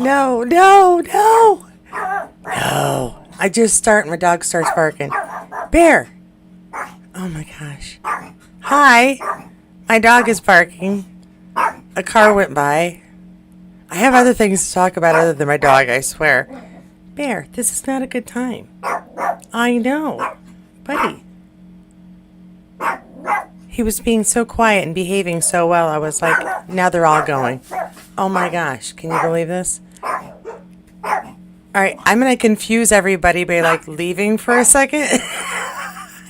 No, no, no. No. I just start and my dog starts barking. Bear. Oh my gosh. Hi. My dog is barking. A car went by. I have other things to talk about other than my dog, I swear. Bear, this is not a good time. I know. Buddy. He was being so quiet and behaving so well. I was like, now they're all going. Oh my gosh. Can you believe this? All right, I'm going to confuse everybody by like leaving for a second.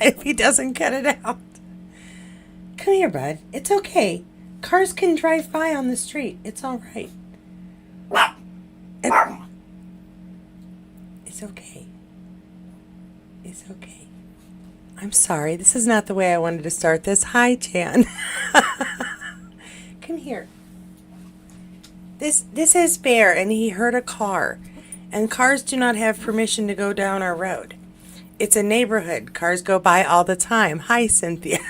If he doesn't cut it out. Come here, bud. It's okay. Cars can drive by on the street. It's all right. It's okay. It's okay. I'm sorry. This is not the way I wanted to start this. Hi, Jan. Come here. This is Bear, and he heard a car. And cars do not have permission to go down our road. It's a neighborhood. Cars go by all the time. Hi, Cynthia.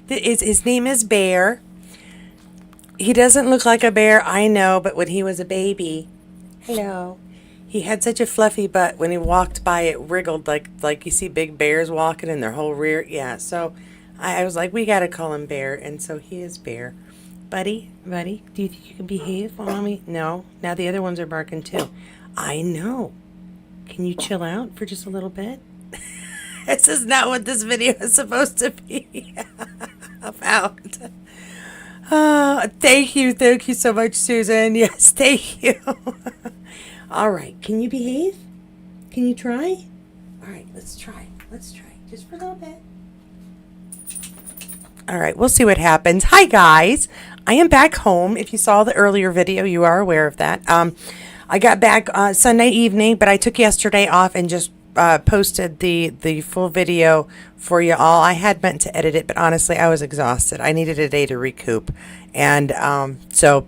His name is Bear. He doesn't look like a bear, I know, but when he was a baby, hello, he had such a fluffy butt. When he walked by, it wriggled like you see big bears walking in their whole rear. Yeah, so I was like, we got to call him Bear, and so he is Bear. Buddy, do you think you can behave, Mommy? No. Now the other ones are barking too. I know. Can you chill out for just a little bit? This is not what this video is supposed to be about. Thank you so much, Susan. Yes, thank you. All right, can you behave? Can you try? All right, let's try, just for a little bit. All right, we'll see what happens. Hi, guys. I am back home. If you saw the earlier video, you are aware of that. I got back Sunday evening, but I took yesterday off and just posted the full video for you all. I had meant to edit it, but honestly, I was exhausted. I needed a day to recoup, and so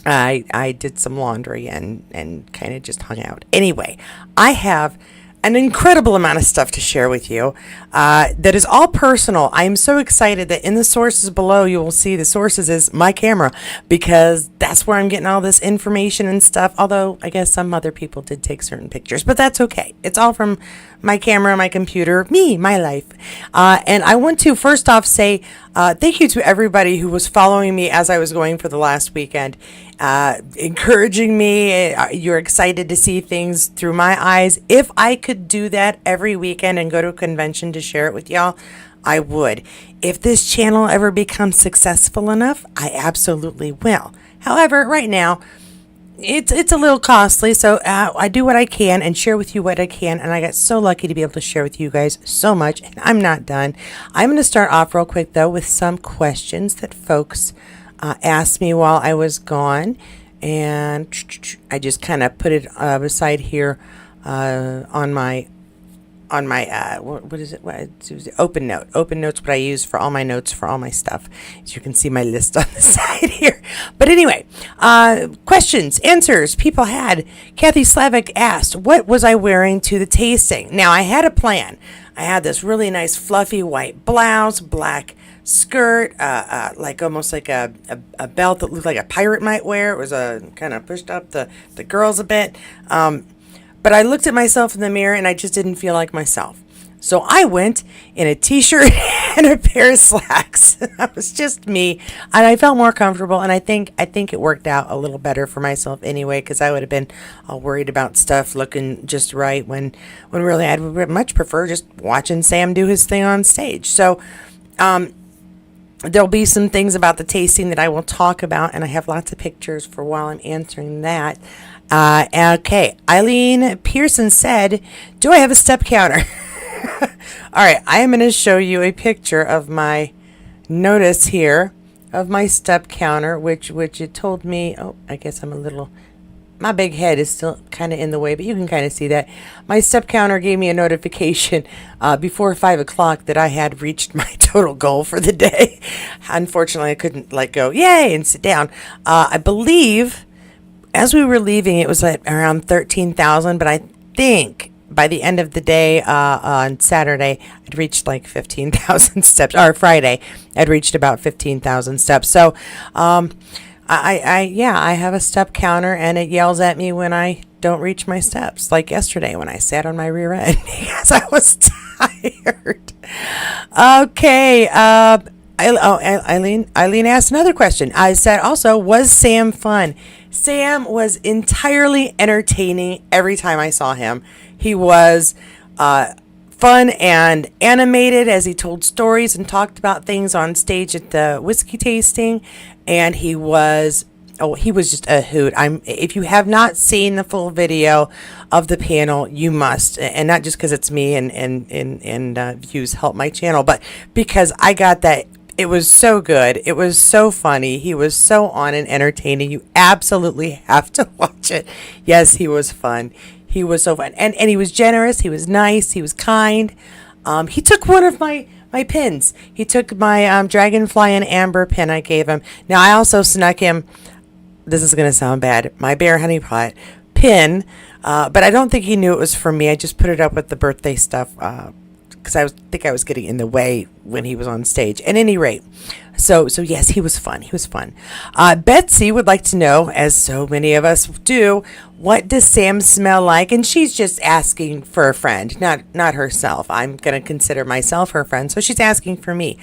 I did some laundry and kind of just hung out. Anyway, I have an incredible amount of stuff to share with you that is all personal. I am so excited that in the sources below, you will see the sources is my camera, because that's where I'm getting all this information and stuff. Although I guess some other people did take certain pictures, but that's okay. It's all from my camera, my computer, me, my life. And I want to first off say thank you to everybody who was following me as I was going for the last weekend, encouraging me. You're excited to see things through my eyes. If I could do that every weekend and go to a convention to share it with y'all, I would. If this channel ever becomes successful enough, I absolutely will. However, right now, it's a little costly, so I do what I can and share with you what I can, and I got so lucky to be able to share with you guys so much, and I'm not done. I'm going to start off real quick, though, with some questions that folks asked me while I was gone, and I just kind of put it beside here on my what is it? Open Note. Open Note's what I use for all my notes for all my stuff. As you can see my list on the side here. But anyway, questions, answers people had. Kathy Slavic asked, what was I wearing to the tasting? Now, I had a plan. I had this really nice fluffy white blouse, black skirt, like almost like a belt that looked like a pirate might wear. It was kind of pushed up the girls a bit. But I looked at myself in the mirror and I just didn't feel like myself. So I went in a t-shirt and a pair of slacks. That was just me. And I felt more comfortable, and I think it worked out a little better for myself anyway, because I would have been all worried about stuff looking just right when really I'd much prefer just watching Sam do his thing on stage. So there'll be some things about the tasting that I will talk about, and I have lots of pictures for while I'm answering that. Okay, Eileen Pearson said, do I have a step counter? All right, I am going to show you a picture of my notice here of my step counter, which it told me, oh, I guess my big head is still kind of in the way, but you can kind of see that. My step counter gave me a notification before 5 o'clock that I had reached my total goal for the day. Unfortunately, I couldn't go, yay, and sit down. I believe as we were leaving, it was at around 13,000, but I think by the end of the day on Saturday, I'd reached 15,000 steps, or Friday, I'd reached about 15,000 steps. So I'm Yeah, I have a step counter and it yells at me when I don't reach my steps. Like yesterday when I sat on my rear end because I was tired. Okay. Eileen asked another question. I said also, was Sam fun? Sam was entirely entertaining every time I saw him. He was fun and animated as he told stories and talked about things on stage at the whiskey tasting. And he was just a hoot. If you have not seen the full video of the panel, you must, and not just because it's me and views help my channel, but because I got that. It was so good. It was so funny. He was so on and entertaining. You absolutely have to watch it. Yes, he was fun. He was so fun. And he was generous. He was nice. He was kind. He took one of my pins. He took my Dragonfly and Amber pin I gave him. Now, I also snuck him, this is going to sound bad, my Bear Honey Pot pin. But I don't think he knew it was for me. I just put it up with the birthday stuff because I think I was getting in the way when he was on stage. At any rate, so yes, he was fun. He was fun. Betsy would like to know, as so many of us do, what does Sam smell like? And she's just asking for a friend, not herself. I'm going to consider myself her friend, so she's asking for me.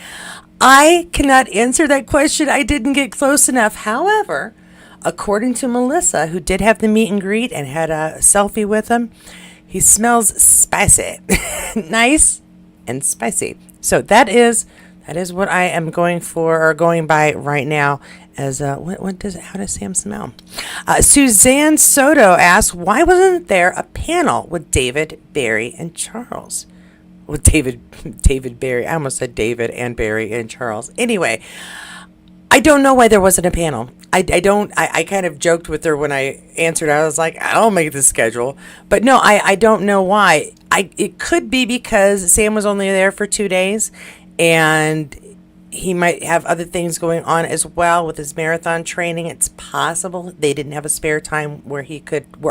I cannot answer that question. I didn't get close enough. However, according to Melissa, who did have the meet and greet and had a selfie with him, he smells spicy. Nice and spicy. So that is what I am going for, or going by right now as how does Sam smell? Suzanne Soto asks, why wasn't there a panel with David, Barry, and Charles? With David, Barry. I almost said David and Barry and Charles. Anyway, I don't know why there wasn't a panel. I kind of joked with her when I answered. I was like, I'll make the schedule. But no, I don't know why. It could be because Sam was only there for 2 days and he might have other things going on as well with his marathon training. It's possible they didn't have a spare time where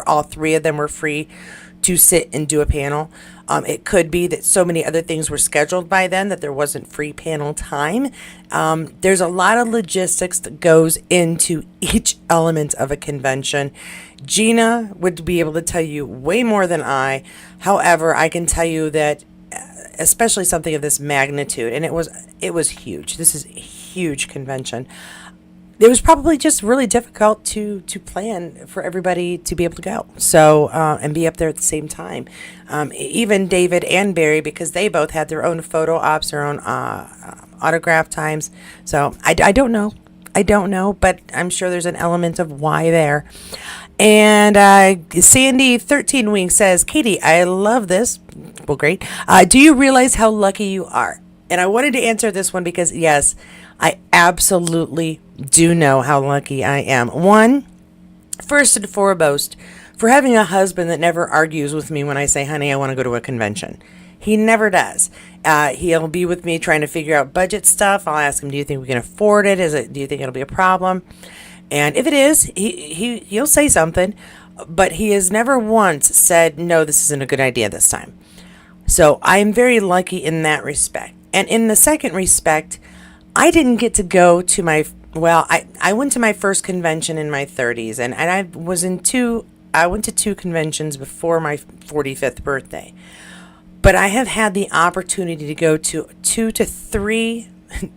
all three of them were free to sit and do a panel. It could be that so many other things were scheduled by then that there wasn't free panel time. There's a lot of logistics that goes into each element of a convention. Gina would be able to tell you way more than I. However, I can tell you that especially something of this magnitude, and it was huge. This is a huge convention. It was probably just really difficult to plan for everybody to be able to go. So, and be up there at the same time. Even David and Barry, because they both had their own photo ops, their own autograph times. So I don't know. But I'm sure there's an element of why there. And Sandy 13 Wing says, Katie, I love this. Well, great. Do you realize how lucky you are? And I wanted to answer this one because, yes, I absolutely do know how lucky I am. One, first and foremost, for having a husband that never argues with me when I say, honey, I want to go to a convention. He never does. He'll be with me trying to figure out budget stuff. I'll ask him, do you think we can afford it? Do you think it'll be a problem? And if it is, he'll say something, but he has never once said, no, this isn't a good idea this time. So I am very lucky in that respect. And in the second respect, I didn't get to go to I went to my first convention in my 30s, and I went to two conventions before my 45th birthday. But I have had the opportunity to go to 2 to 3,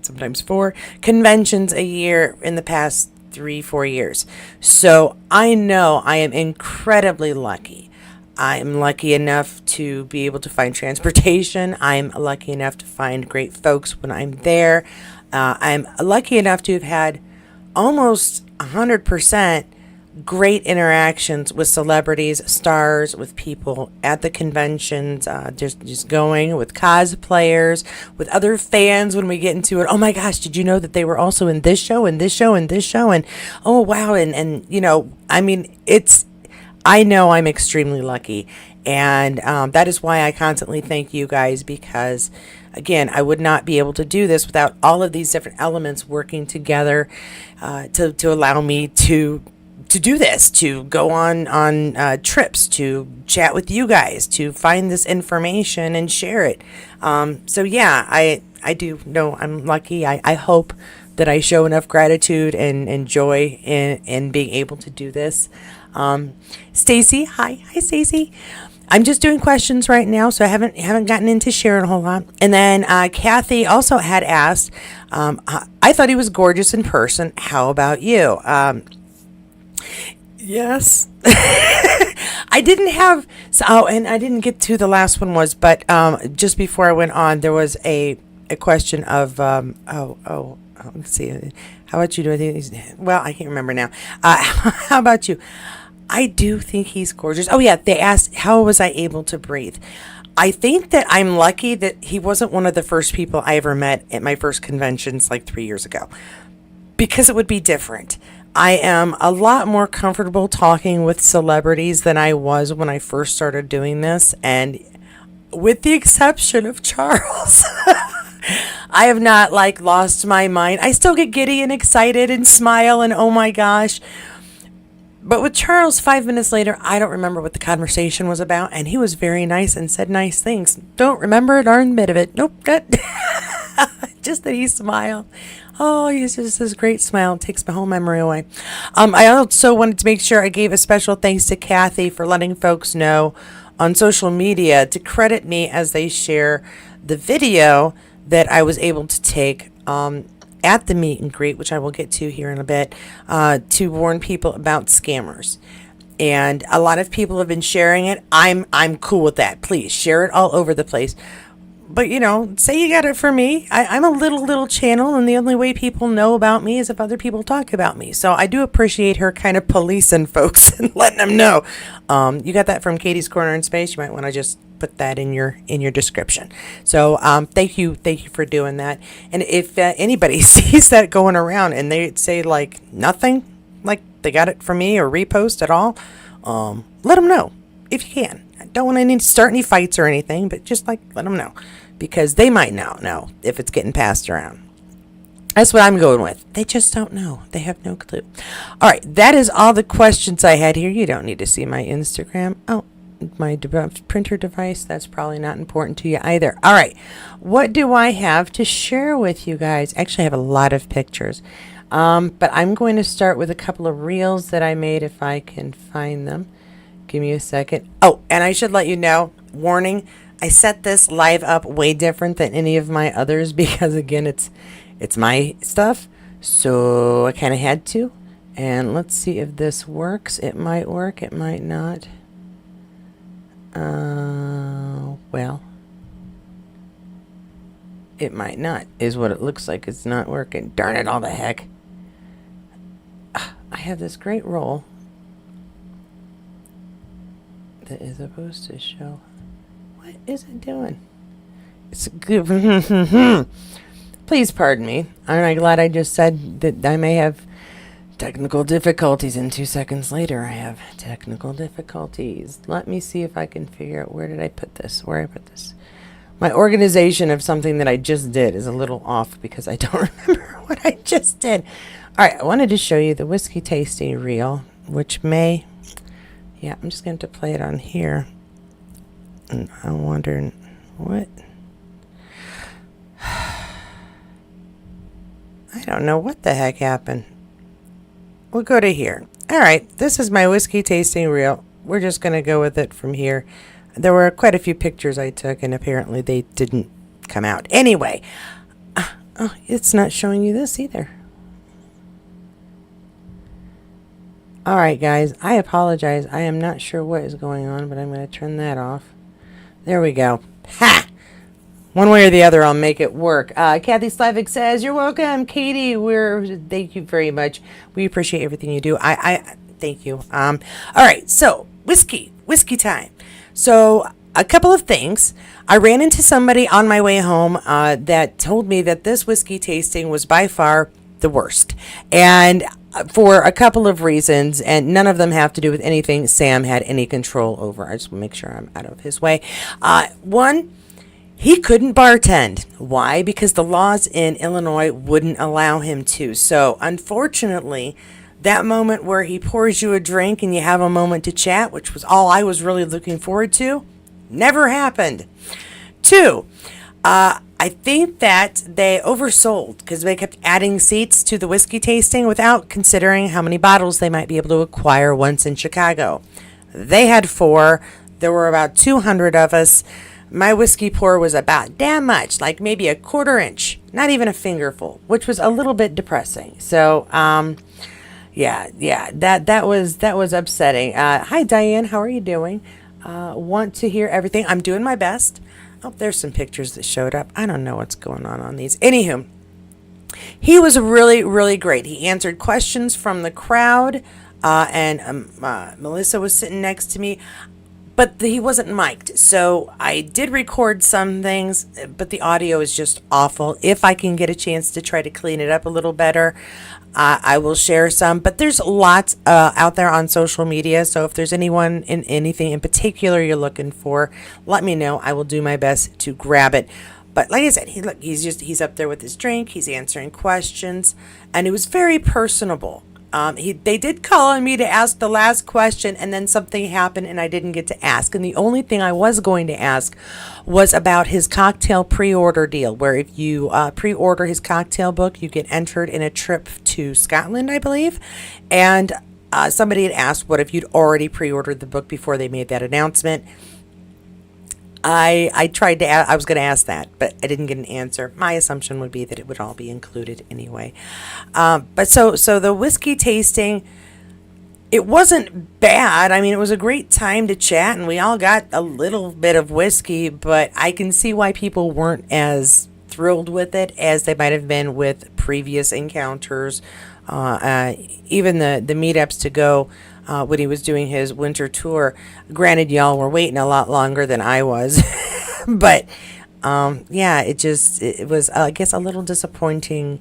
sometimes 4 conventions a year in the past 3-4 years. So I know I am incredibly lucky. I'm lucky enough to be able to find transportation. I'm lucky enough to find great folks when I'm there. I'm lucky enough to have had almost 100% great interactions with celebrities, stars, with people at the conventions, just going with cosplayers, with other fans when we get into it. Oh my gosh, did you know that they were also in this show and this show and this show? And oh wow, and you know, I mean, I know I'm extremely lucky, and that is why I constantly thank you guys, because again, I would not be able to do this without all of these different elements working together to allow me to do this, to go on trips, to chat with you guys, to find this information and share it. So yeah, I do know I'm lucky. I hope that I show enough gratitude and joy in being able to do this. Stacy, hi Stacy. I'm just doing questions right now, so I haven't gotten into sharing a whole lot. And then Kathy also had asked, I thought he was gorgeous in person. How about you? Yes. I didn't have, and I didn't get to the last one was, but just before I went on, there was a question of, let's see, how about you? Well, I can't remember now. How about you? I do think he's gorgeous. Oh yeah, they asked, how was I able to breathe? I think that I'm lucky that he wasn't one of the first people I ever met at my first conventions like 3 years ago, because it would be different. I am a lot more comfortable talking with celebrities than I was when I first started doing this, and with the exception of Charles, I have not like lost my mind. I still get giddy and excited and smile and oh my gosh. But with Charles, 5 minutes later, I don't remember what the conversation was about, and he was very nice and said nice things. Don't remember it or admit of it. Nope, just that he smiled. Oh, he's just this great smile. It takes my whole memory away. I also wanted to make sure I gave a special thanks to Kathy for letting folks know on social media to credit me as they share the video that I was able to take at the meet and greet, which I will get to here in a bit, to warn people about scammers. And a lot of people have been sharing it. I'm cool with that. Please share it all over the place. But, you know, say you got it for me. I'm a little channel, and the only way people know about me is if other people talk about me. So I do appreciate her kind of policing folks and letting them know. You got that from Katie's Corner in Space. You might want to just put that in your description. So thank you for doing that. And if anybody sees that going around and they say like nothing, like they got it from me or repost at all, let them know if you can. I don't want to need to start any fights or anything, but just like let them know, because they might not know if it's getting passed around. That's what I'm going with. They just don't know. They have no clue. All right, that is all the questions I had here. You don't need to see my Instagram. Oh, my printer device. That's probably not important to you either. All right, what do I have to share with you guys? Actually, I have a lot of pictures, but I'm going to start with a couple of reels that I made if I can find them. Give me a second. Oh, and I should let you know, warning, I set this live up way different than any of my others because, again, it's my stuff, so I kind of had to. And let's see if this works. It might work, it might not. Well, it might not, is what it looks like. It's not working. Darn it, all the heck. I have this great roll that is supposed to show. What is it doing? It's good. Please pardon me. Aren't I glad I just said that I may have technical difficulties, and 2 seconds later I have technical difficulties. Let me see if I can figure out where I put this. My organization of something that I just did is a little off because I don't remember what I just did. All right, I wanted to show you the whiskey tasting reel, which may, yeah, I'm just going to play it on here. And I'm wondering what. I don't know what the heck happened. We'll go to here. All right, this is my whiskey tasting reel. We're just going to go with it from here. There were quite a few pictures I took, and apparently they didn't come out. Anyway, it's not showing you this either. All right, guys, I apologize. I am not sure what is going on, but I'm going to turn that off. There we go. Ha! One way or the other, I'll make it work. Kathy Slavic says, "You're welcome, Katie. Thank you very much. We appreciate everything you do." I thank you. All right, so whiskey time. So a couple of things. I ran into somebody on my way home that told me that this whiskey tasting was by far the worst, and for a couple of reasons, and none of them have to do with anything Sam had any control over. I just want to make sure I'm out of his way. One, he couldn't bartend. Why? Because the laws in Illinois wouldn't allow him to. So, unfortunately, that moment where he pours you a drink and you have a moment to chat, which was all I was really looking forward to, never happened. Two, I think that they oversold because they kept adding seats to the whiskey tasting without considering how many bottles they might be able to acquire once in Chicago. They had 4. There were about 200 of us. My whiskey pour was about that much, like maybe a quarter inch, not even a fingerful, which was a little bit depressing. So, that was upsetting. Hi, Diane. How are you doing? Want to hear everything? I'm doing my best. Oh, there's some pictures that showed up. I don't know what's going on these. Anywho, he was really, really great. He answered questions from the crowd, and Melissa was sitting next to me, but he wasn't mic'd. So I did record some things, but the audio is just awful. If I can get a chance to try to clean it up a little better, I will share some. But there's lots out there on social media. So if there's anyone in anything in particular you're looking for, let me know. I will do my best to grab it. But like I said, he's up there with his drink. He's answering questions, and it was very personable. They did call on me to ask the last question, and then something happened and I didn't get to ask. And the only thing I was going to ask was about his cocktail pre-order deal, where if you pre-order his cocktail book, you get entered in a trip to Scotland, I believe. And somebody had asked, what if you'd already pre-ordered the book before they made that announcement? I tried to I was going to ask that, but I didn't get an answer. My assumption would be that it would all be included anyway. But so the whiskey tasting, it wasn't bad. I mean, it was a great time to chat, and we all got a little bit of whiskey, but I can see why people weren't as thrilled with it as they might have been with previous encounters. Even the meetups to go when he was doing his winter tour. Granted, y'all were waiting a lot longer than I was, but it was, I guess, a little disappointing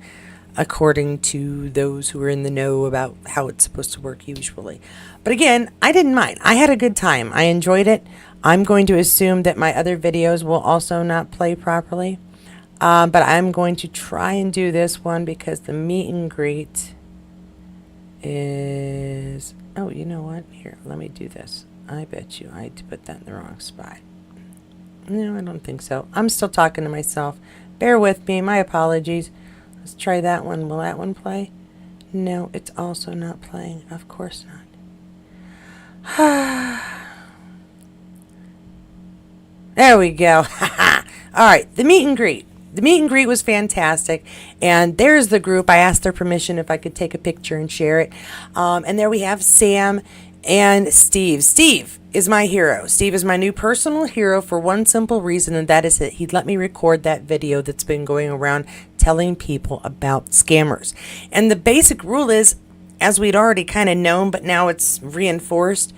according to those who are in the know about how it's supposed to work usually. But again, I didn't mind. I had a good time. I enjoyed it. I'm going to assume that my other videos will also not play properly, but I'm going to try and do this one because the meet and greet is, oh, you know what, here, let me do this. I bet you I put that in the wrong spot. No, I don't think so. I'm still talking to myself. Bear with me, my apologies. Let's try that one. Will that one play? No, it's also not playing. Of course not. There we go. All right, the meet and greet. The meet and greet was fantastic, and there's the group. I asked their permission if I could take a picture and share it. And there we have Sam and Steve. Steve is my hero. Steve is my new personal hero for one simple reason, and that is that he let me record that video that's been going around telling people about scammers. And the basic rule is, as we'd already kind of known, but now it's reinforced,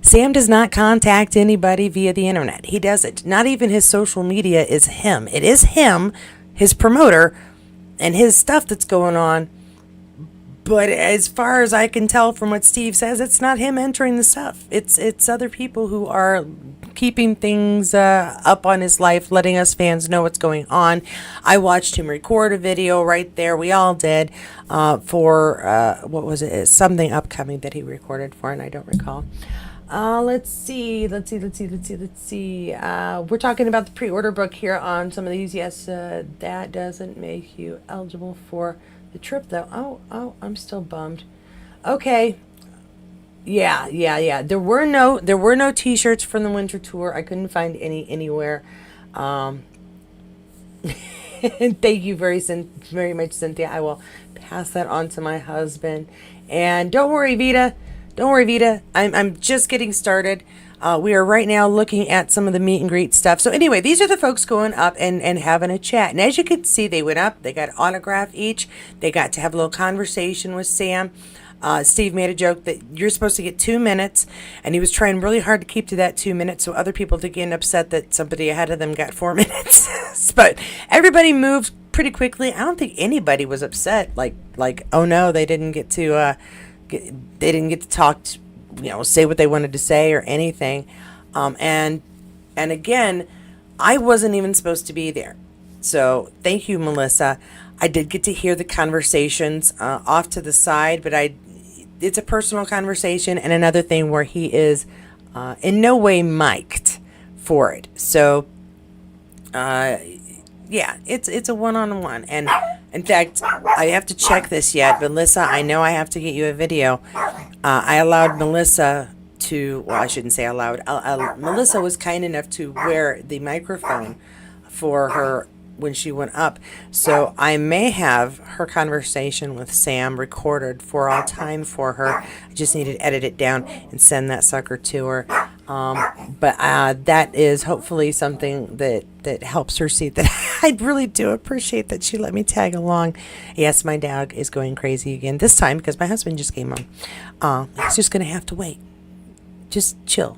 Sam does not contact anybody via the internet. He doesn't. Not even his social media is him. It is him, his promoter, and his stuff that's going on. But as far as I can tell from what Steve says, it's not him entering the stuff. It's other people who are keeping things up on his life, letting us fans know what's going on. I watched him record a video right there. We all did for, what was it? Something upcoming that he recorded for, and I don't recall. Let's see. We're talking about the pre-order book here on some of these. Yes, that doesn't make you eligible for the trip, though. Oh, I'm still bummed. Okay. Yeah. There were no T-shirts from the winter tour. I couldn't find any anywhere. Thank you very much, Cynthia. I will pass that on to my husband. And don't worry, Vita. I'm just getting started. We are right now looking at some of the meet and greet stuff. So anyway, these are the folks going up and having a chat. And as you can see, they went up. They got an autograph each. They got to have a little conversation with Sam. Steve made a joke that you're supposed to get 2 minutes, and he was trying really hard to keep to that 2 minutes so other people didn't get upset that somebody ahead of them got 4 minutes. But everybody moved pretty quickly. I don't think anybody was upset. Like oh no, they didn't get to talk, say what they wanted to say or anything. And again, I wasn't even supposed to be there. So thank you, Melissa. I did get to hear the conversations off to the side, but it's a personal conversation, and another thing where he is in no way mic'd for it. So yeah, it's a one-on-one. And in fact, I have to check this yet. Melissa, I know I have to get you a video. I allowed Melissa to, well, I shouldn't say allowed. Melissa was kind enough to wear the microphone for her when she went up. So I may have her conversation with Sam recorded for all time for her. I just need to edit it down and send that sucker to her. But that is hopefully something that helps her see that I really do appreciate that she let me tag along. Yes, my dog is going crazy again this time because my husband just came home. He's just going to have to wait. Just chill.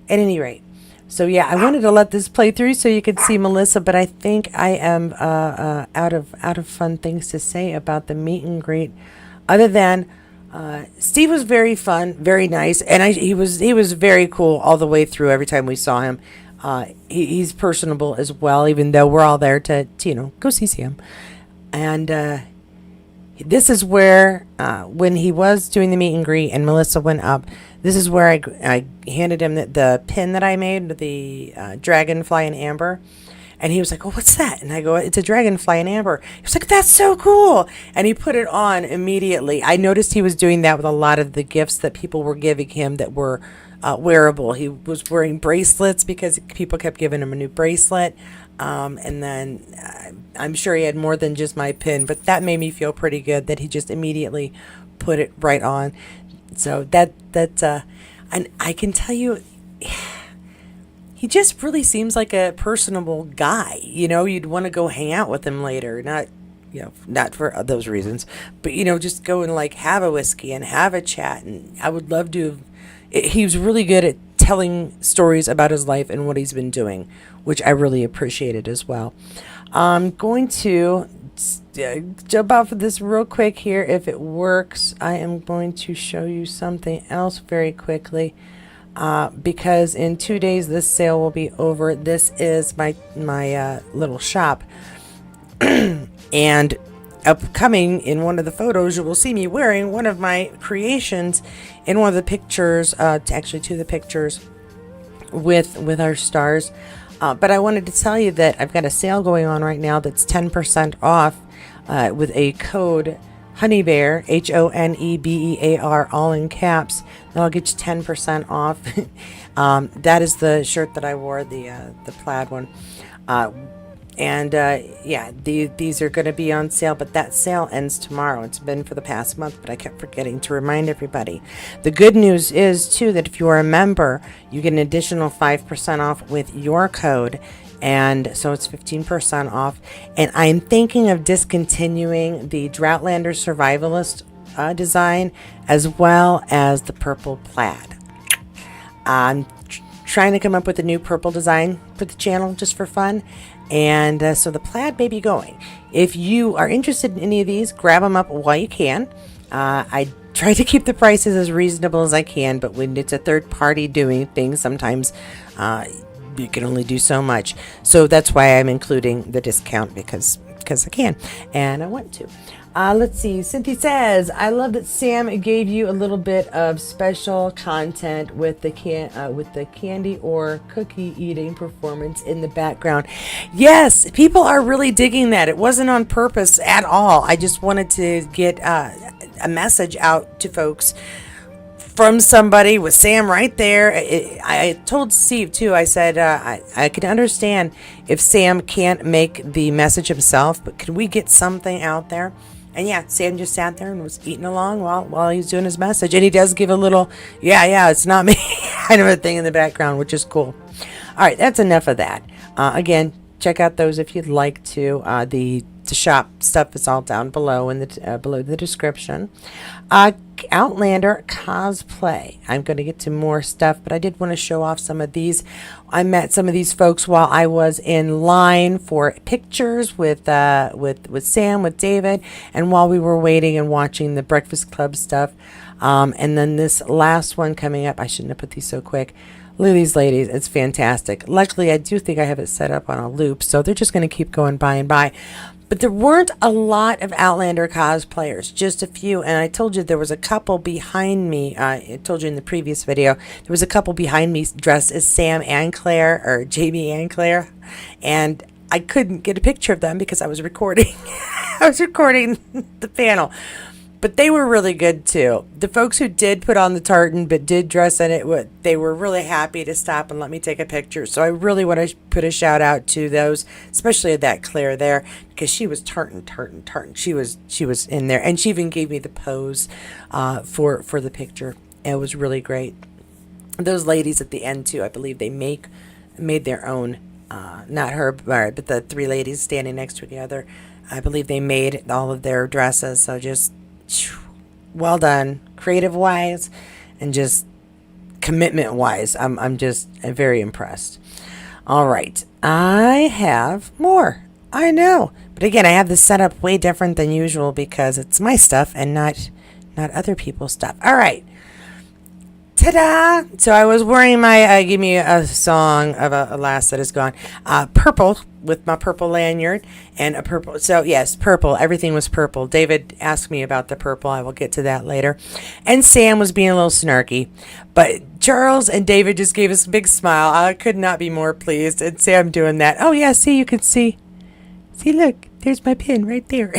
At any rate. So yeah, I wanted to let this play through so you could see Melissa, but I think I am out of fun things to say about the meet and greet, other than Steve was very fun, very nice, and he was very cool all the way through. Every time we saw him, he's personable as well, even though we're all there to go see Sam. And this is where when he was doing the meet and greet and Melissa went up, this is where I handed him the pin that I made, the dragonfly and amber. And he was like, "Oh, what's that?" And I go, "It's a dragonfly and amber." He was like, "That's so cool." And he put it on immediately. I noticed he was doing that with a lot of the gifts that people were giving him that were wearable. He was wearing bracelets because people kept giving him a new bracelet. And then I'm sure he had more than just my pin, but that made me feel pretty good that he just immediately put it right on. So and I can tell you, he just really seems like a personable guy. You'd want to go hang out with him later, not for those reasons, but just go and like have a whiskey and have a chat. And I would love to. He was really good at telling stories about his life and what he's been doing, which I really appreciated as well. I'm going to jump off of this real quick here. If it works, I am going to show you something else very quickly. Because in 2 days this sale will be over. This is my little shop, and upcoming in one of the photos you will see me wearing one of my creations in one of the pictures, actually two of the pictures with our stars. But I wanted to tell you that I've got a sale going on right now that's 10% off with a code Honeybear, HONEBEAR, all in caps. That'll get you 10% off. That is the shirt that I wore, the plaid one. Yeah, these are going to be on sale, but that sale ends tomorrow. It's been for the past month, but I kept forgetting to remind everybody. The good news is, too, that if you are a member, you get an additional 5% off with your code. And so it's 15% off. And I'm thinking of discontinuing the Outlander Survivalist design as well as the purple plaid. I'm trying to come up with a new purple design for the channel just for fun. And so the plaid may be going. If you are interested in any of these, grab them up while you can. I try to keep the prices as reasonable as I can, but when it's a third party doing things, sometimes you can only do so much. So that's why I'm including the discount because I can and I want to. Let's see. Cynthia says, "I love that Sam gave you a little bit of special content with the candy or cookie eating performance in the background." Yes, people are really digging that. It wasn't on purpose at all. I just wanted to get a message out to folks from somebody with Sam right there. I told Steve too, I said, I can understand if Sam can't make the message himself, but can we get something out there? And yeah, Sam just sat there and was eating along while he was doing his message. And he does give a little, yeah, it's not me kind of a thing in the background, which is cool. All right, that's enough of that. Again, check out those if you'd like to. The shop stuff is all down below in the below the description. Outlander cosplay. I'm going to get to more stuff, but I did want to show off some of these. I met some of these folks while I was in line for pictures with Sam, with David, and while we were waiting and watching the Breakfast Club stuff. And then this last one coming up, I shouldn't have put these so quick. Look at these ladies. It's fantastic. Luckily, I do think I have it set up on a loop, so they're just going to keep going by and by. But there weren't a lot of Outlander cosplayers, just a few. And I told you there was a couple behind me. I told you in the previous video, there was a couple behind me dressed as Sam and Claire, or Jamie and Claire. And I couldn't get a picture of them because I was recording. I was recording the panel. But they were really good too. The folks who did put on the tartan but did dress in it, they were really happy to stop and let me take a picture. So I really want to put a shout out to those, especially that Claire there, because she was tartan. She was in there, and she even gave me the pose for the picture. It was really great. Those ladies at the end too, I believe they made their own. Not her, but the three ladies standing next to each other. I believe they made all of their dresses. So just well done, creative wise, and just commitment wise. I'm just very impressed. All right, I have more. I know, but again, I have this set up way different than usual because it's my stuff and not other people's stuff. All right. Ta-da! So I was wearing my, give me a song of a lass that is gone. Purple, with my purple lanyard and a purple. So yes, purple. Everything was purple. David asked me about the purple. I will get to that later. And Sam was being a little snarky. But Charles and David just gave us a big smile. I could not be more pleased. And Sam doing that. Oh yeah, see, you can see. See, look, there's my pin right there.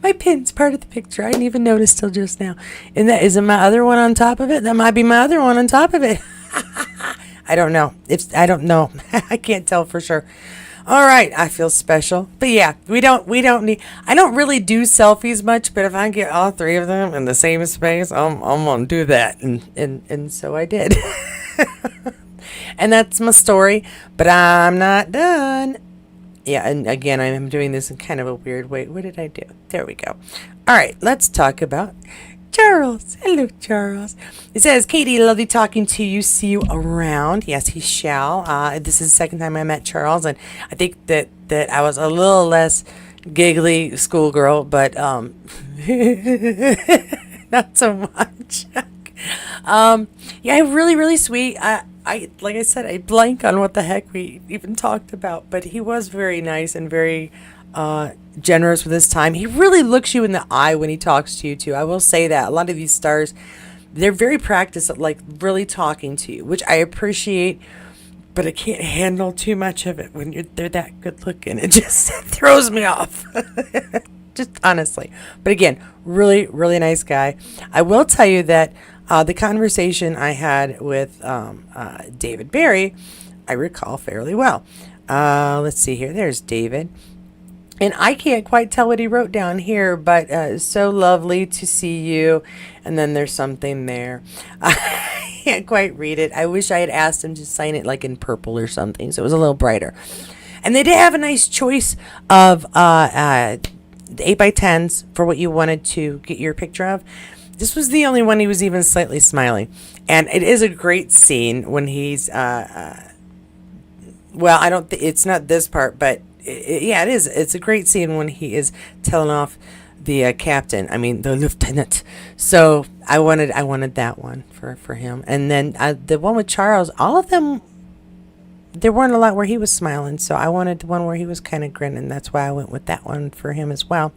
My pin's part of the picture. I didn't even notice till just now. And that isn't my other one on top of it. That might be my other one on top of it. I don't know. I don't know. I can't tell for sure. All right, I feel special. But yeah, we don't need. I don't really do selfies much, but if I get all three of them in the same space, I'm gonna do that, and so I did. And that's my story. But I'm not done. Yeah, and again, I'm doing this in kind of a weird way. What did I do? There we go. All right, let's talk about Charles. Hello, Charles. It says, Katie, lovely talking to you. See you around. Yes, he shall. This is the second time I met Charles, and I think that I was a little less giggly schoolgirl, but not so much. Yeah, really, really sweet. I like I said, I blank on what the heck we even talked about, but he was very nice and very generous with his time. He really looks you in the eye when he talks to you too. I will say that a lot of these stars, they're very practiced at like really talking to you, which I appreciate, but I can't handle too much of it when they're that good looking. It just throws me off. Just honestly. But again, really, really nice guy. I will tell you that the conversation I had with David Barry, I recall fairly well. Let's see here. There's David. And I can't quite tell what he wrote down here, but so lovely to see you. And then there's something there. I can't quite read it. I wish I had asked him to sign it like in purple or something, so it was a little brighter. And they did have a nice choice of 8x10s for what you wanted to get your picture of. This was the only one he was even slightly smiling. And it is a great scene when he's, well, I don't think, it's not this part, but yeah, it is. It's a great scene when he is telling off the captain, the lieutenant. So I wanted that one for him. And then the one with Charles, all of them, there weren't a lot where he was smiling, so I wanted the one where he was kind of grinning. That's why I went with that one for him as well.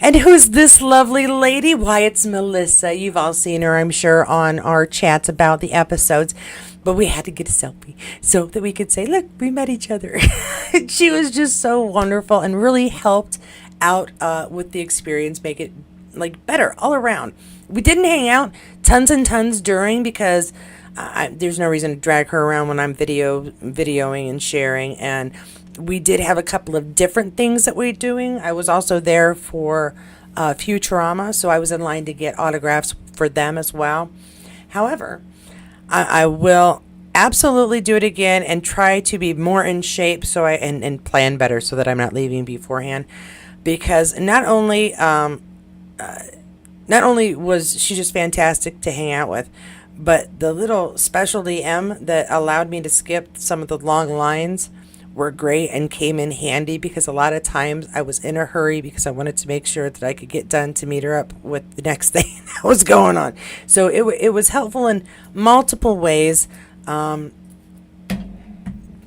And who's this lovely lady? Why, it's Melissa. You've all seen her, I'm sure, on our chats about the episodes. But we had to get a selfie so that we could say, look, we met each other. She was just so wonderful and really helped out with the experience, make it like better all around. We didn't hang out tons and tons during because there's no reason to drag her around when I'm videoing and sharing. And we did have a couple of different things that we're doing. I was also there for Futurama, so I was in line to get autographs for them as well. However, I will absolutely do it again and try to be more in shape and plan better so that I'm not leaving beforehand. Because not only was she just fantastic to hang out with, but the little specialty M that allowed me to skip some of the long lines were great and came in handy because a lot of times I was in a hurry because I wanted to make sure that I could get done to meet her up with the next thing that was going on. So it was helpful in multiple ways. Yeah,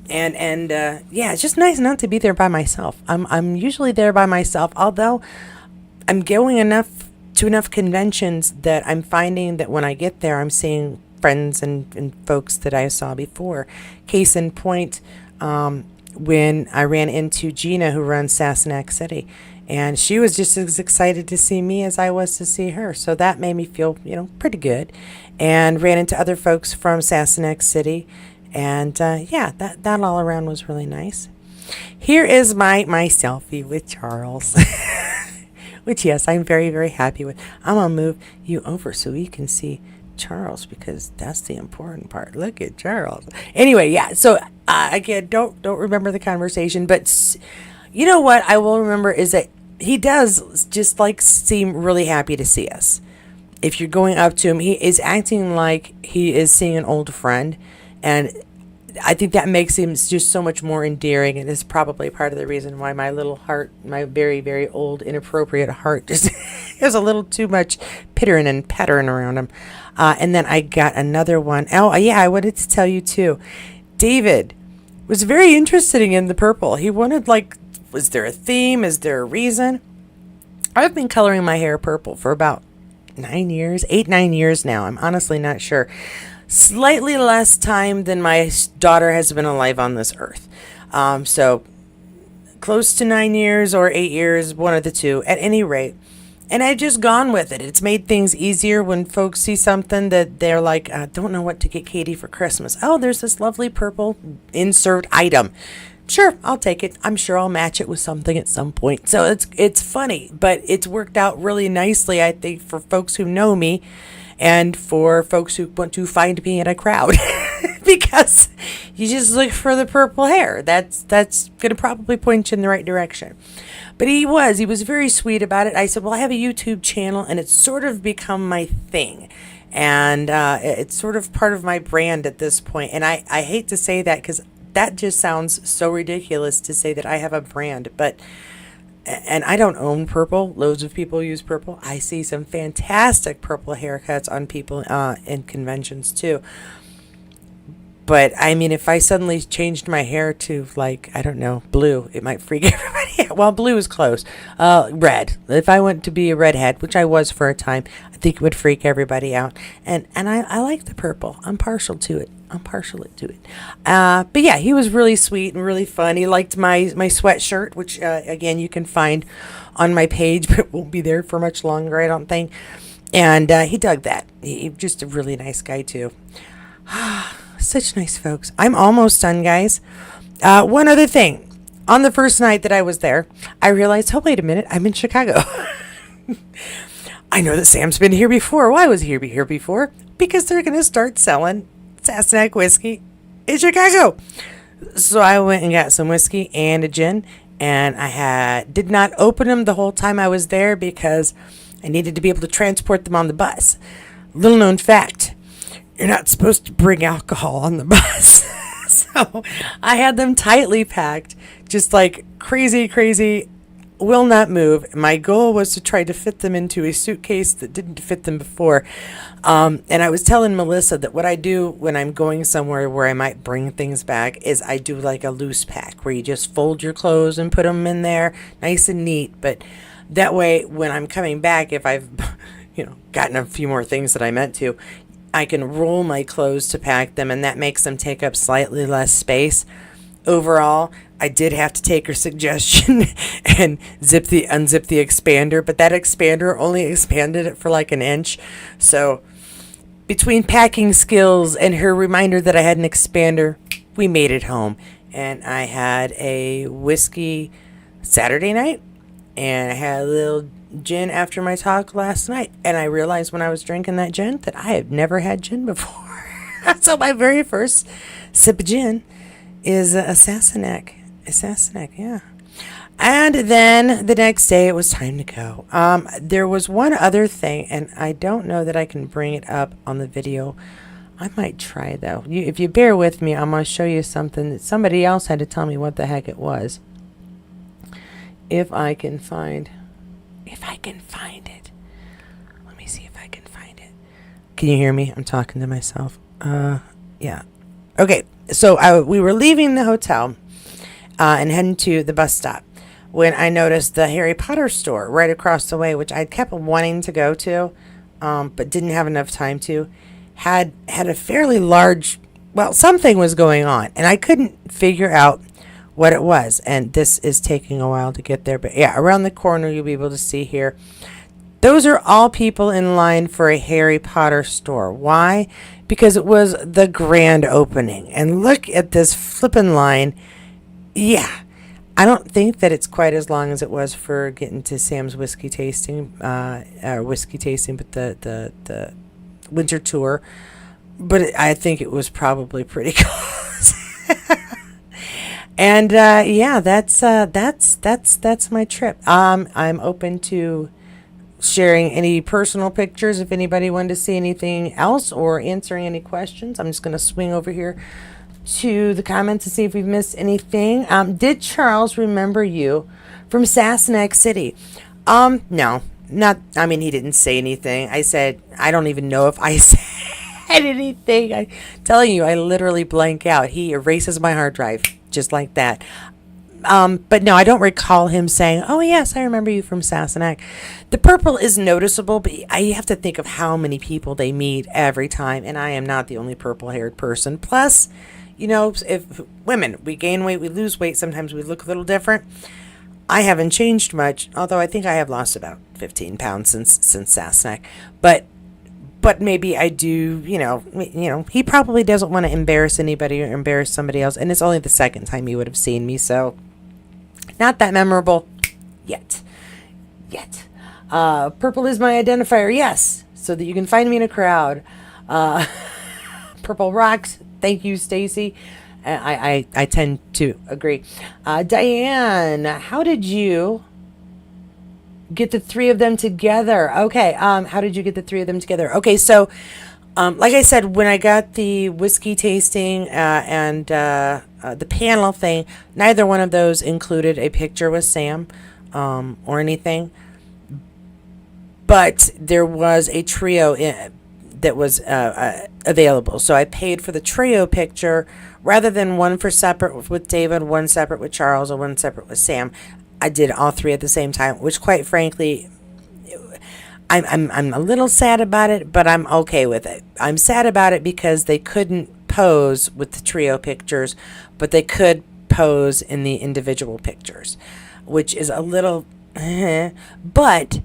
it's just nice not to be there by myself. I'm usually there by myself, although I'm going to enough conventions that I'm finding that when I get there, I'm seeing friends and folks that I saw before. Case in point, when I ran into Gina, who runs Sassenach City. And she was just as excited to see me as I was to see her. So that made me feel, pretty good. And ran into other folks from Sassenach City. And yeah, that all around was really nice. Here is my selfie with Charles. Which, yes, I'm very, very happy with. I'm going to move you over so you can see Charles, because that's the important part. Look at Charles. Anyway, yeah, so again, don't remember the conversation, but you know what I will remember is that he does just like seem really happy to see us. If you're going up to him, he is acting like he is seeing an old friend, and I think that makes him just so much more endearing, and is probably part of the reason why my little heart, my very, very old, inappropriate heart, just has a little too much pittering and pattering around him. And then I got another one. Oh, yeah, I wanted to tell you too. David was very interested in the purple. He wanted, like, was there a theme? Is there a reason? I've been coloring my hair purple for about 9 years now. I'm honestly not sure. Slightly less time than my daughter has been alive on this earth. So close to 9 years or 8 years, one of the two, at any rate. And I've just gone with it. It's made things easier when folks see something that they're like, don't know what to get Katie for Christmas. Oh, there's this lovely purple insert item. Sure, I'll take it. I'm sure I'll match it with something at some point. So it's funny, but it's worked out really nicely, I think, for folks who know me and for folks who want to find me in a crowd. Because you just look for the purple hair. That's going to probably point you in the right direction. But he was very sweet about it. I said, well, I have a YouTube channel, and it's sort of become my thing. And it's sort of part of my brand at this point. And I hate to say that, because that just sounds so ridiculous to say that I have a brand. And I don't own purple. Loads of people use purple. I see some fantastic purple haircuts on people in conventions too. But I mean, if I suddenly changed my hair to, like, I don't know, blue, it might freak everybody out. Well, blue is close. Red. If I went to be a redhead, which I was for a time, I think it would freak everybody out. And I like the purple. I'm partial to it. But yeah, he was really sweet and really fun. He liked my sweatshirt, which again you can find on my page, but it won't be there for much longer, I don't think. And he dug that. He's just a really nice guy too. Such nice folks. I'm almost done, guys. One other thing. On the first night that I was there, I realized, oh, wait a minute, I'm in Chicago. I know that Sam's been here before. Why was he here before? Because they're going to start selling Sassenach whiskey in Chicago. So I went and got some whiskey and a gin, and I did not open them the whole time I was there because I needed to be able to transport them on the bus. Little known fact, you're not supposed to bring alcohol on the bus. So I had them tightly packed, just like crazy, will not move. My goal was to try to fit them into a suitcase that didn't fit them before. And I was telling Melissa that what I do when I'm going somewhere where I might bring things back is I do like a loose pack where you just fold your clothes and put them in there nice and neat. But that way, when I'm coming back, if I've gotten a few more things that I meant to, I can roll my clothes to pack them, and that makes them take up slightly less space. Overall, I did have to take her suggestion and unzip the expander, but that expander only expanded it for like an inch. So between packing skills and her reminder that I had an expander, we made it home. And I had a whiskey Saturday night, and I had a little gin after my talk last night, and I realized when I was drinking that gin that I had never had gin before. So my very first sip of gin is a Sassenach, yeah. And then the next day it was time to go. There was one other thing, and I don't know that I can bring it up on the video. I might try though. If you bear with me, I'm going to show you something that somebody else had to tell me what the heck it was. If I can find it. Let me see if I can find it. Can you hear me? I'm talking to myself. Yeah. Okay. So we were leaving the hotel and heading to the bus stop when I noticed the Harry Potter store right across the way, which I kept wanting to go to, but didn't have enough time to. Had a fairly large, something was going on, and I couldn't figure out what it was. And this is taking a while to get there. But yeah, around the corner, you'll be able to see here. Those are all people in line for a Harry Potter store. Why? Because it was the grand opening. And look at this flippin' line. Yeah. I don't think that it's quite as long as it was for getting to Sam's whiskey tasting, but the winter tour. But I think it was probably pretty close. And yeah, that's my trip. I'm open to sharing any personal pictures if anybody wanted to see anything else or answering any questions. I'm just going to swing over here to the comments to see if we've missed anything. Did Charles remember you from Sassenach City? No, not. I mean, he didn't say anything. I said, I don't even know if I said anything. I'm telling you, I literally blank out. He erases my hard drive just like that. But no, I don't recall him saying, oh yes, I remember you from Sassenach. The purple is noticeable, but I have to think of how many people they meet every time, and I am not the only purple-haired person. Plus, you know, if women, we gain weight, we lose weight, sometimes we look a little different. I haven't changed much, although I think I have lost about 15 pounds since Sassenach. But maybe I do, you know, he probably doesn't want to embarrass anybody or embarrass somebody else, and it's only the second time he would have seen me, so not that memorable yet. Purple is my identifier, yes, so that you can find me in a crowd. Purple rocks. Thank you, Stacy. I tend to agree. Diane, how did you get the three of them together? Okay. How did you get the three of them together? Okay. So, like I said, when I got the whiskey tasting, and the panel thing, neither one of those included a picture with Sam, or anything, but there was a trio that was available. So I paid for the trio picture rather than one for separate with David, one separate with Charles, or one separate with Sam. I did all three at the same time, which quite frankly, I'm a little sad about it, but I'm okay with it. I'm sad about it because they couldn't pose with the trio pictures, but they could pose in the individual pictures, which is a little but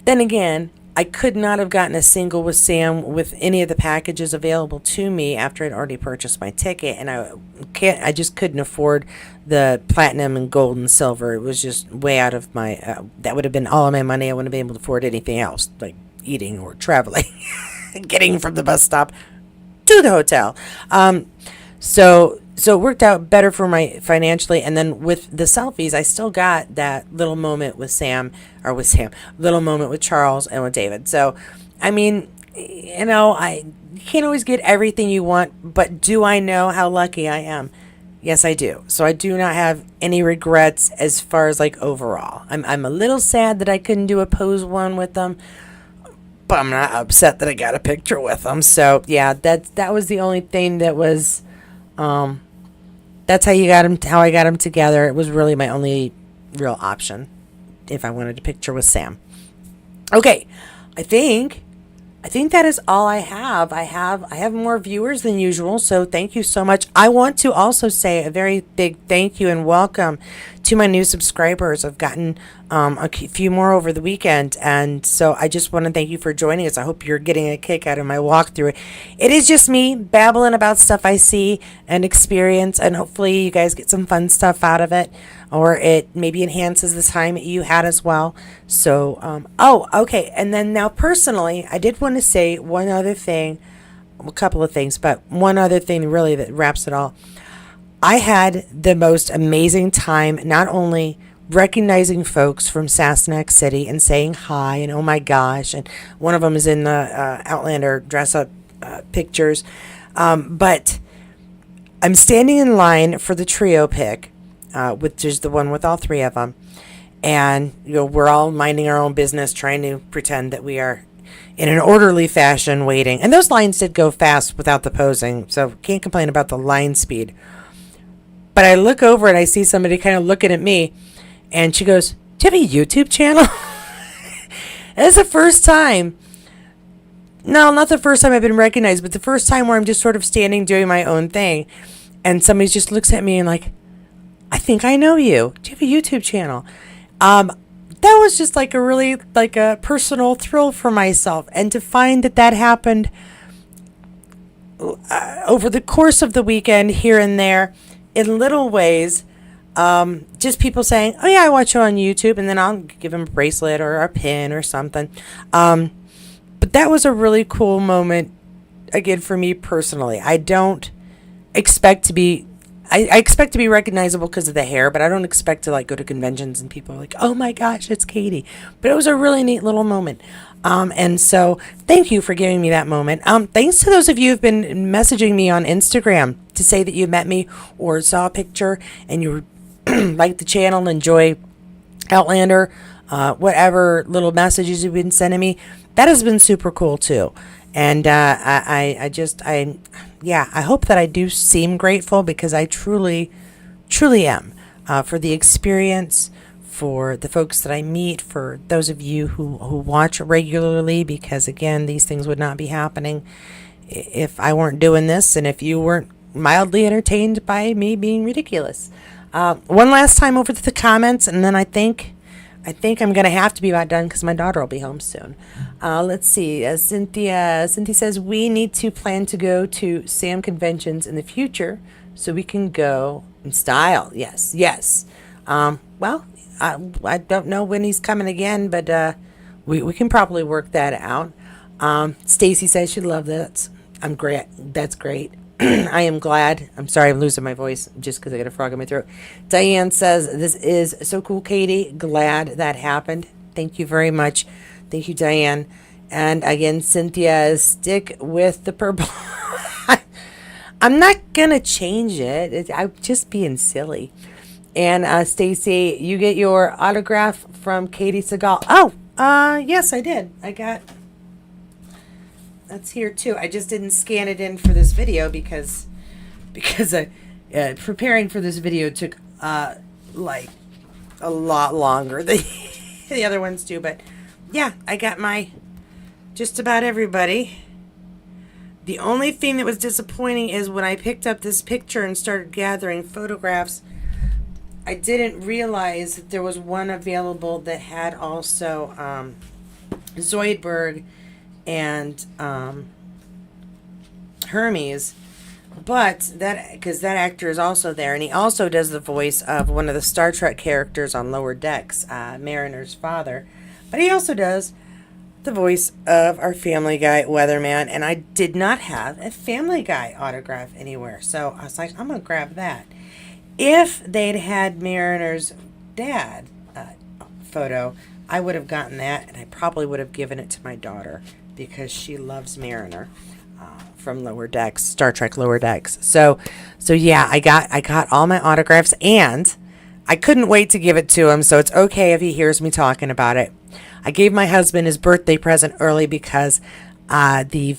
then again, I could not have gotten a single with Sam with any of the packages available to me after I'd already purchased my ticket, and I just couldn't afford the platinum and gold and silver. It was just way out of my, that would have been all of my money. I wouldn't have been able to afford anything else, like eating or traveling, getting from the bus stop to the hotel. So it worked out better for my financially. And then with the selfies, I still got that little moment with little moment with Charles and with David. So, I mean, you know, you can't always get everything you want, but do I know how lucky I am? Yes, I do. So I do not have any regrets as far as like overall. I'm a little sad that I couldn't do a pose one with them, but I'm not upset that I got a picture with them. So yeah, that was the only thing that was, that's how I got them together. It was really my only real option if I wanted a picture with Sam. Okay, I think that is all I have. I have more viewers than usual, so thank you so much. I want to also say a very big thank you and welcome to my new subscribers. I've gotten a few more over the weekend, and so I just want to thank you for joining us. I hope you're getting a kick out of my walkthrough. It is just me babbling about stuff I see and experience, and hopefully you guys get some fun stuff out of it, or it maybe enhances the time that you had as well. So, okay. And then now personally, I did want to say one other thing, a couple of things, but one other thing really that wraps it all. I had the most amazing time, not only recognizing folks from Sassenach City and saying hi and oh my gosh, and one of them is in the Outlander dress-up pictures, but I'm standing in line for the trio pic, which is the one with all three of them, and you know we're all minding our own business, trying to pretend that we are in an orderly fashion waiting, and those lines did go fast without the posing, so can't complain about the line speed. But I look over and I see somebody kind of looking at me, and she goes, "Do you have a YouTube channel?" It's the first time. No, not the first time I've been recognized, but the first time where I'm just sort of standing doing my own thing, and somebody just looks at me and like, I think I know you. Do you have a YouTube channel? That was just like a really like a personal thrill for myself, and to find that that happened over the course of the weekend here and there in little ways. Just people saying, oh yeah, I watch you on YouTube, and then I'll give them a bracelet or a pin or something. But that was a really cool moment, again, for me personally. I don't expect to be, I expect to be recognizable because of the hair, but I don't expect to like go to conventions and people are like, oh my gosh, it's Katie. But it was a really neat little moment. And so thank you for giving me that moment. Thanks to those of you who've been messaging me on Instagram to say that you met me or saw a picture and you like the channel, enjoy Outlander, whatever little messages you've been sending me. That has been super cool too. And I hope that I do seem grateful, because I truly am, for the experience, for the folks that I meet, for those of you who watch regularly, because again, these things would not be happening if I weren't doing this and if you weren't mildly entertained by me being ridiculous. One last time over to the comments, and then I think I'm going to have to be about done because my daughter will be home soon. Let's see. Cynthia says, we need to plan to go to Sam conventions in the future so we can go in style. Yes. Well, I don't know when he's coming again, but we can probably work that out. Stacy says she loved that. I'm great. That's great. I am glad. I'm sorry I'm losing my voice just because I got a frog in my throat. Diane says, this is so cool, Katie. Glad that happened. Thank you very much. Thank you, Diane. And again, Cynthia, stick with the purple. I'm not going to change it. I'm just being silly. And Stacy, you get your autograph from Katie Seagal. Oh, yes, I did. I got... That's here too. I just didn't scan it in for this video because preparing for this video took like a lot longer than the other ones do. But yeah, I got my just about everybody. The only thing that was disappointing is when I picked up this picture and started gathering photographs, I didn't realize that there was one available that had also Zoidberg and Hermes, but that because that actor is also there, and he also does the voice of one of the Star Trek characters on Lower Decks, Mariner's father, but he also does the voice of our Family Guy weatherman, and I did not have a Family Guy autograph anywhere, so I was like, I'm gonna grab that. If they'd had Mariner's dad photo, I would have gotten that, and I probably would have given it to my daughter, because she loves Mariner from Lower Decks, Star Trek Lower Decks. So yeah, I got all my autographs, and I couldn't wait to give it to him. So it's okay if he hears me talking about it. I gave my husband his birthday present early because the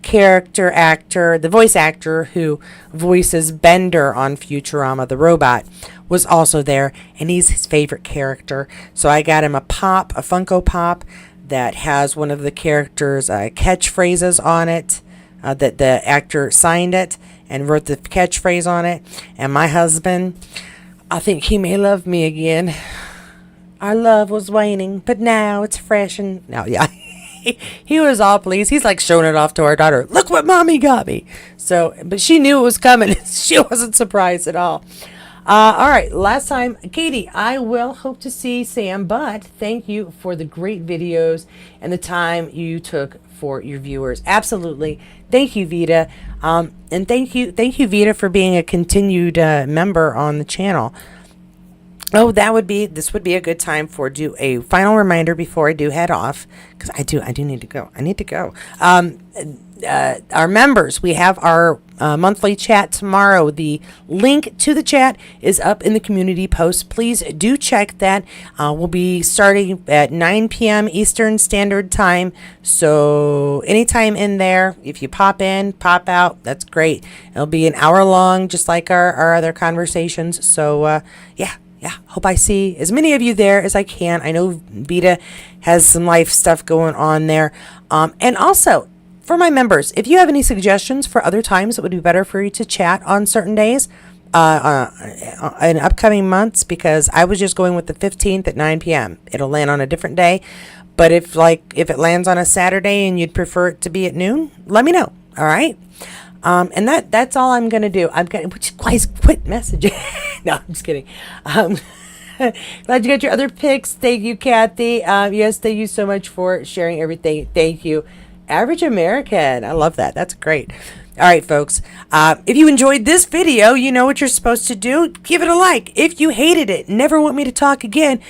character actor, the voice actor who voices Bender on Futurama the robot, was also there, and he's his favorite character. So I got him a Funko Pop that has one of the characters' catchphrases on it, that the actor signed it and wrote the catchphrase on it. And my husband, I think he may love me again. Our love was waning, but now it's fresh and... No, yeah. He was all pleased. He's like showing it off to our daughter. Look what mommy got me. So, but she knew it was coming. She wasn't surprised at all. All right, last time, Katie, I will hope to see Sam, but thank you for the great videos and the time you took for your viewers. Absolutely. Thank you, Vita. And thank you, Vita, for being a continued member on the channel. Oh, this would be a good time for do a final reminder before I do head off, because I do need to go. I need to go. Our members, we have our monthly chat tomorrow. The link to the chat is up in the community post. Please do check that. We'll be starting at 9 p.m. Eastern Standard Time. So anytime in there, if you pop in, pop out, that's great. It'll be an hour long, just like our other conversations. So yeah, hope I see as many of you there as I can. I know Vita has some life stuff going on there. And also, for my members, if you have any suggestions for other times that would be better for you to chat on certain days, in upcoming months, because I was just going with the 15th at 9 p.m. It'll land on a different day. But if it lands on a Saturday and you'd prefer it to be at noon, let me know. All right. And that's all I'm gonna do. I'm gonna, which guys, quit messaging. No, I'm just kidding. Glad you got your other picks. Thank you, Kathy. Yes, thank you so much for sharing everything. Thank you. Average American. I love that. That's great. All right, folks. If you enjoyed this video, you know what you're supposed to do. Give it a like. If you hated it, never want me to talk again,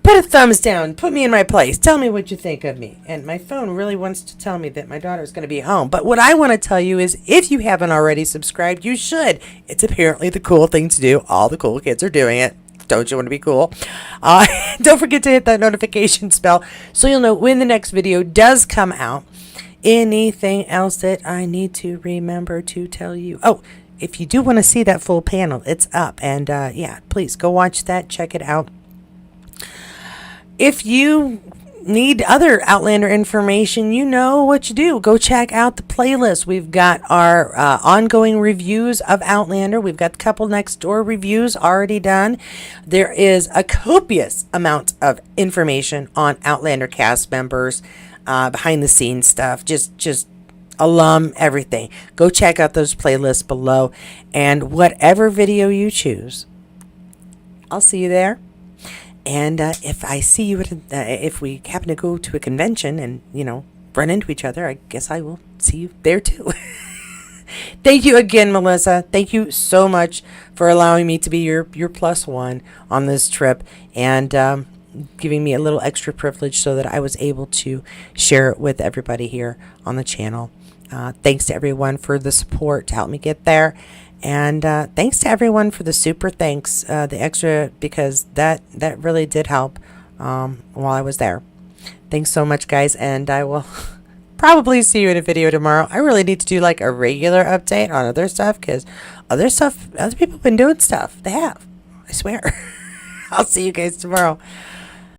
put a thumbs down. Put me in my place. Tell me what you think of me. And my phone really wants to tell me that my daughter's going to be home. But what I want to tell you is, if you haven't already subscribed, you should. It's apparently the cool thing to do. All the cool kids are doing it. Don't you want to be cool? Don't forget to hit that notification bell so you'll know when the next video does come out. Anything else that I need to remember to tell you? Oh, if you do want to see that full panel, it's up. And yeah, please go watch that. Check it out. If you need other Outlander information, you know what you do. Go check out the playlist. We've got our ongoing reviews of Outlander. We've got a couple next door reviews already done. There is a copious amount of information on Outlander cast members, behind the scenes stuff, just alum, everything. Go check out those playlists below, and whatever video you choose, I'll see you there. And if I see you at if we happen to go to a convention and, you know, run into each other, I guess I will see you there too. Thank you again, Melissa. Thank you so much for allowing me to be your +1 on this trip, and giving me a little extra privilege so that I was able to share it with everybody here on the channel. Thanks to everyone for the support to help me get there. And thanks to everyone for the super thanks, the extra, because that really did help while I was there. Thanks so much, guys, and I will probably see you in a video tomorrow. I really need to do like a regular update on other stuff, because other people have been doing stuff. They have. I swear. I'll see you guys tomorrow.